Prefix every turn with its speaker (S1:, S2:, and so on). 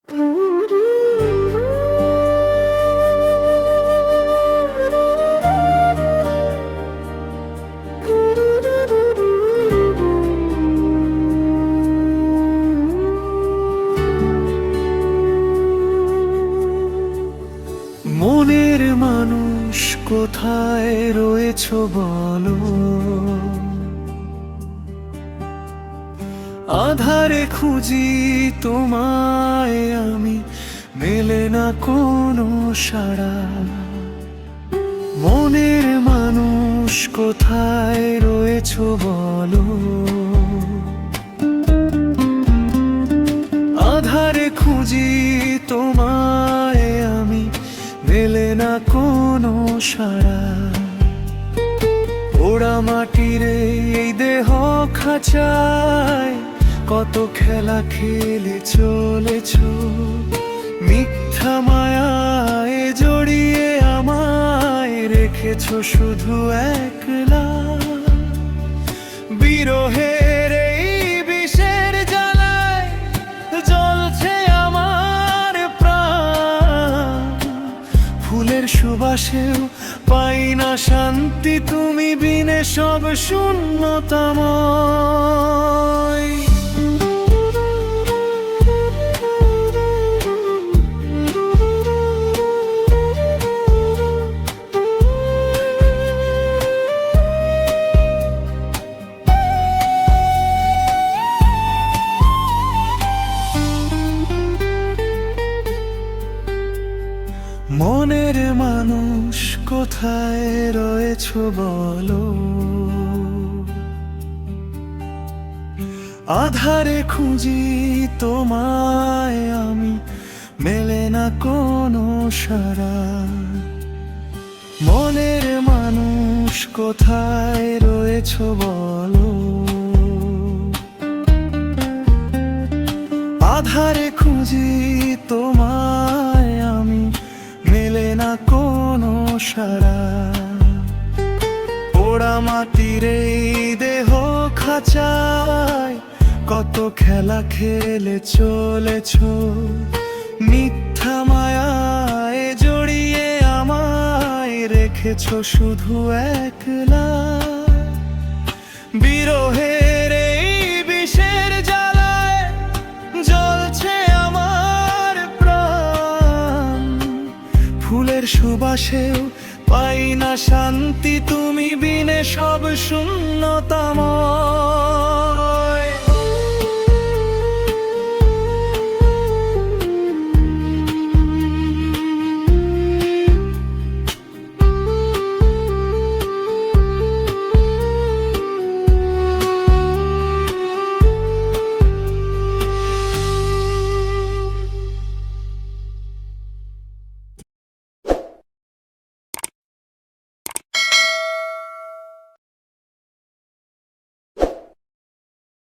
S1: মনের মানুষ কোথায় রয়েছো বলো, আধারে খুঁজি তোমায় আমি, মেলে না কোনো সাড়া। মনের মানুষ কোথায় রয়েছো বলো, আধারে খুঁজি তোমায় আমি, মেলে না কোনো সাড়া। পোড়া মাটির এই দেহ খাঁচায় কত খেলা খেলে চলেছ, মিথ্যা মায়ায় জড়িয়ে আমায় রেখেছ শুধু একলা। বিরহের এই বিষের জ্বালায় জ্বলছে আমার প্রাণ, ফুলের সুবাসেও পাই না শান্তি, তুমি বিনে সব শূন্যতাময়। মনের মানুষ কোথায় রয়েছো বলো, আধারে খুঁজি তোমায় আমি, মেলে না কোনো সাড়া। মনের মানুষ কোথায় রয়েছো বলো, আধারে খুঁজি তোমায় আমি, মেলে না কোনো সাড়া। পোড়া মাটির এই দেহ খাঁচায় কত খেলা খেলে চলেছ, মিথ্যা মায়ায় জড়িয়ে আমায় রেখেছ শুধু একলা। বিরহের এই বিষের জ্বালায় জ্বলছে আমার প্রাণ, ফুলের সুবাসেও পাই না শান্তি, তুমি বিনে সব শূন্যতাময়।